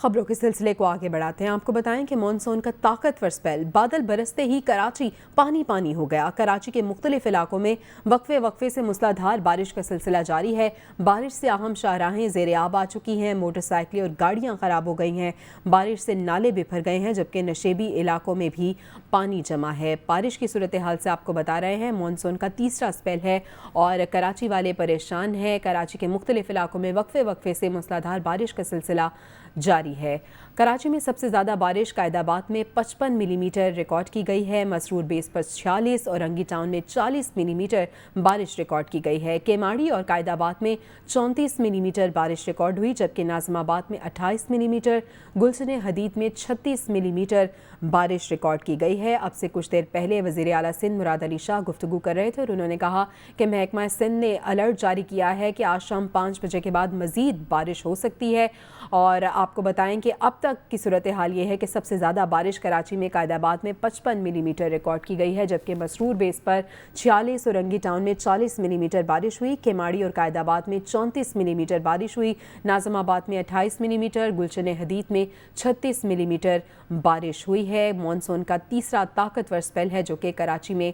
خبروں کے سلسلے کو آگے بڑھاتے ہیں۔ آپ کو بتائیں کہ مانسون کا طاقتور سپیل بادل برستے ہی کراچی پانی پانی ہو گیا۔ کراچی کے مختلف علاقوں میں وقفے سے موسلا دھار بارش کا سلسلہ جاری ہے۔ بارش سے اہم شاہراہیں زیر آب آ چکی ہیں، موٹر سائیکلیں اور گاڑیاں خراب ہو گئی ہیں۔ بارش سے نالے بکھر گئے ہیں، جبکہ نشیبی علاقوں میں بھی پانی جمع ہے۔ بارش کی صورتحال سے آپ کو بتا رہے ہیں، مانسون کا تیسرا سپیل ہے اور کراچی والے پریشان ہیں۔ کراچی کے مختلف علاقوں میں وقفے سے موسلا دھار بارش کا سلسلہ جاری ہے۔ کراچی میں سب سے زیادہ بارش قائد آباد میں 55 ملی میٹر ریکارڈ کی گئی ہے، مسرور بیس پر 46 اور رنگی ٹاؤن میں 40 ملی میٹر بارش ریکارڈ کی گئی ہے۔ کیماڑی اور قائد آباد میں 34 ملی میٹر بارش ریکارڈ ہوئی، جبکہ ناظم آباد میں 28 ملی میٹر، گلشن حدید میں 36 ملی میٹر بارش ریکارڈ کی گئی ہے۔ اب سے کچھ دیر پہلے وزیر اعلیٰ سندھ مراد علی شاہ گفتگو کر رہے تھے اور انہوں نے کہا کہ محکمہ سندھ نے الرٹ جاری کیا ہے کہ آج شام 5 بجے کے بعد مزید بارش ہو سکتی ہے۔ اور آپ کو بتائیں کہ اب تک کی صورتحال یہ ہے کہ سب سے زیادہ بارش کراچی میں قائد آباد میں 55 ملی میٹر ریکارڈ کی گئی ہے، جبکہ مسرور بیس پر 46 اور رنگی ٹاؤن میں 40 ملی میٹر بارش ہوئی۔ کیماڑی اور قائد آباد میں 34 ملی میٹر بارش ہوئی، ناظم آباد میں 28 ملی میٹر، گلشن حدید میں 36 ملی میٹر بارش ہوئی ہے۔ مانسون کا تیسرا طاقتور سپیل ہے جو کہ کراچی میں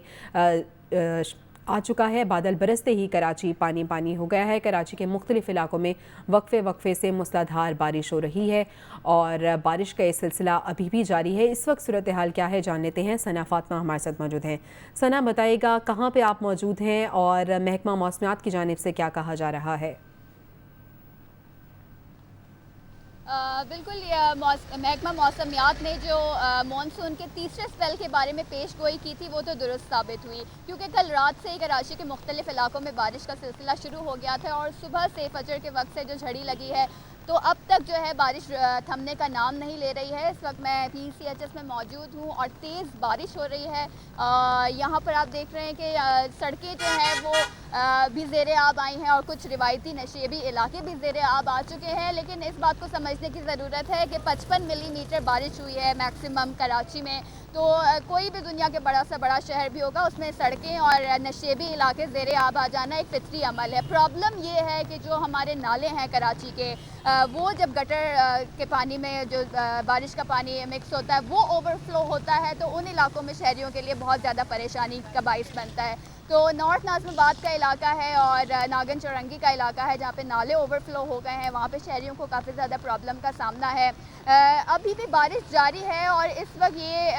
آ چکا ہے۔ بادل برستے ہی کراچی پانی پانی ہو گیا ہے۔ کراچی کے مختلف علاقوں میں وقفے سے موسلا دھار بارش ہو رہی ہے اور بارش کا یہ سلسلہ ابھی بھی جاری ہے۔ اس وقت صورتحال کیا ہے جان لیتے ہیں، ثنا فاطمہ ہمارے ساتھ موجود ہیں۔ ثنا، بتائیے گا کہاں پہ آپ موجود ہیں اور محکمہ موسمیات کی جانب سے کیا کہا جا رہا ہے؟ بالکل، محکمہ موسمیات نے جو مانسون کے تیسرے سپیل کے بارے میں پیش گوئی کی تھی وہ تو درست ثابت ہوئی، کیونکہ کل رات سے ہی کراچی کے مختلف علاقوں میں بارش کا سلسلہ شروع ہو گیا تھا اور صبح سے فجر کے وقت سے جو جھڑی لگی ہے تو اب تک جو ہے بارش تھمنے کا نام نہیں لے رہی ہے۔ اس وقت میں PCHS میں موجود ہوں اور تیز بارش ہو رہی ہے۔ یہاں پر آپ دیکھ رہے ہیں کہ سڑکیں جو ہیں وہ بھی زیر آب آئی ہیں اور کچھ روایتی نشیبی علاقے بھی زیر آب آ چکے ہیں، لیکن اس بات کو سمجھنے کی ضرورت ہے کہ 55 ملی میٹر بارش ہوئی ہے میکسیمم کراچی میں، تو کوئی بھی دنیا کے بڑا سے بڑا شہر بھی ہوگا اس میں سڑکیں اور نشیبی علاقے زیر آب آ جانا ایک فطری عمل ہے۔ پرابلم یہ ہے کہ جو ہمارے نالے ہیں کراچی کے، وہ جب گٹر کے پانی میں جو بارش کا پانی مکس ہوتا ہے وہ اوور فلو ہوتا ہے تو ان علاقوں میں شہریوں کے لیے بہت زیادہ پریشانی کا باعث بنتا ہے۔ تو نارتھ ناظم آباد کا علاقہ ہے اور ناگن چورنگی کا علاقہ ہے جہاں پہ نالے اوور فلو ہو گئے ہیں، وہاں پہ شہریوں کو کافی زیادہ پرابلم کا سامنا ہے۔ ابھی بھی بارش جاری ہے اور اس وقت یہ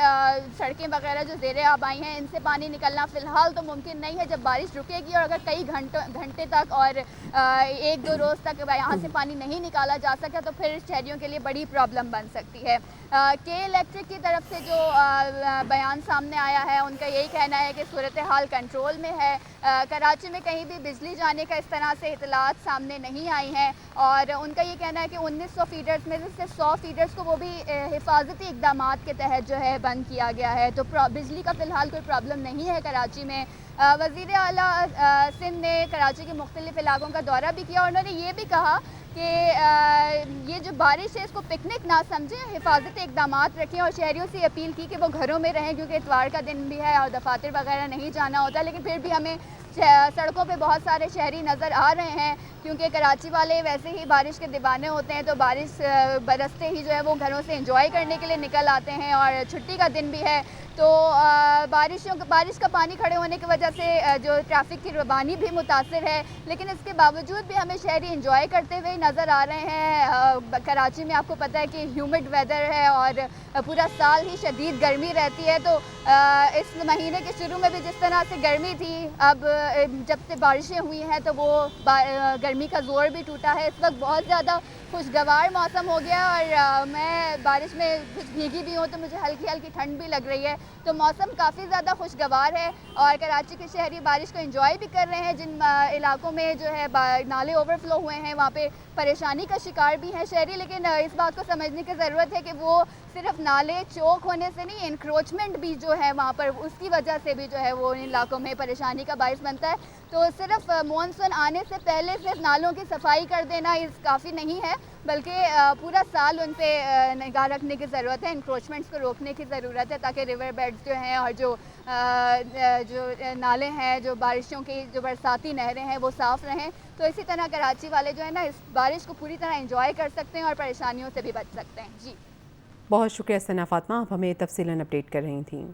سڑکیں وغیرہ جو زیر آب آئی ہیں ان سے پانی نکلنا فی الحال تو ممکن نہیں ہے۔ جب بارش رکے گی اور اگر کئی گھنٹے تک اور 1-2 روز تک یہاں سے پانی نہیں نکالا جا سکا تو پھر شہریوں کے لیے بڑی پرابلم بن سکتی ہے۔ کے الیکٹرک کی طرف سے جو بیان سامنے آیا ہے ان کا یہی کہنا ہے کہ صورتحال کنٹرول میں ہے۔ کراچی میں کہیں بھی بجلی جانے کا اس طرح سے اطلاعات سامنے نہیں آئی ہیں اور ان کا یہ کہنا ہے کہ 1900 فیڈرز میں سے 100 فیڈرز کو وہ بھی حفاظتی اقدامات کے تحت جو ہے بند کیا گیا ہے، تو بجلی کا فی الحال کوئی پرابلم نہیں ہے کراچی میں۔ وزیر اعلیٰ سندھ نے کراچی کے مختلف علاقوں کا دورہ بھی کیا اور انہوں نے یہ بھی کہا کہ یہ جو بارش ہے اس کو پکنک نہ سمجھیں، حفاظتی اقدامات رکھیں اور شہریوں سے اپیل کی کہ وہ گھروں میں رہیں کیونکہ اتوار کا دن بھی ہے اور دفاتر وغیرہ نہیں جانا ہوتا، لیکن پھر بھی ہمیں سڑکوں پہ بہت سارے شہری نظر آ رہے ہیں کیونکہ کراچی والے ویسے ہی بارش کے دیوانے ہوتے ہیں، تو بارش برستے ہی جو ہے وہ گھروں سے انجوائے کرنے کے لیے نکل آتے ہیں اور چھٹی کا دن بھی ہے، تو بارش کا پانی کھڑے ہونے کی وجہ سے جو ٹریفک کی روانی بھی متاثر ہے، لیکن اس کے باوجود بھی ہمیں شہری انجوائے کرتے ہوئے نظر آ رہے ہیں۔ کراچی میں آپ کو پتہ ہے کہ ہیومڈ ویدر ہے اور پورا سال ہی شدید گرمی رہتی ہے، تو اس مہینے کے شروع میں بھی جس طرح سے گرمی تھی، اب جب سے بارشیں ہوئی ہیں تو وہ گرمی کا زور بھی ٹوٹا ہے۔ اس وقت بہت زیادہ خوشگوار موسم ہو گیا اور میں بارش میں کچھ بھیگی بھی ہوں تو مجھے ہلکی ہلکی ٹھنڈ بھی لگ رہی ہے، تو موسم کافی زیادہ خوشگوار ہے اور کراچی کے شہری بارش کو انجوائے بھی کر رہے ہیں۔ جن علاقوں میں جو ہے نالے اوور فلو ہوئے ہیں وہاں پہ پریشانی کا شکار بھی ہیں شہری، لیکن اس بات کو سمجھنے کی ضرورت ہے کہ وہ صرف نالے چوک ہونے سے نہیں، انکروچمنٹ بھی جو ہے وہاں پر اس کی وجہ سے بھی جو ہے وہ ان علاقوں میں پریشانی کا باعث بنتا ہے. تو صرف مانسون آنے سے پہلے صرف نالوں کی صفائی کر دینا اس کافی نہیں ہے, بلکہ پورا سال ان پہ نگاہ رکھنے کی ضرورت ہے, انکروچمنٹس کو روکنے کی ضرورت ہے, تاکہ ریور بیڈز جو ہیں اور جو نالے ہیں, جو بارشوں کی جو برساتی نہریں ہیں وہ صاف رہیں. تو اسی طرح کراچی والے جو ہے نا اس بارش کو پوری طرح انجوائے کر سکتے ہیں اور پریشانیوں سے بھی بچ سکتے ہیں. جی بہت شکریہ ثنا فاطمہ, آپ ہمیں تفصیلاً اپڈیٹ کر رہی تھیں.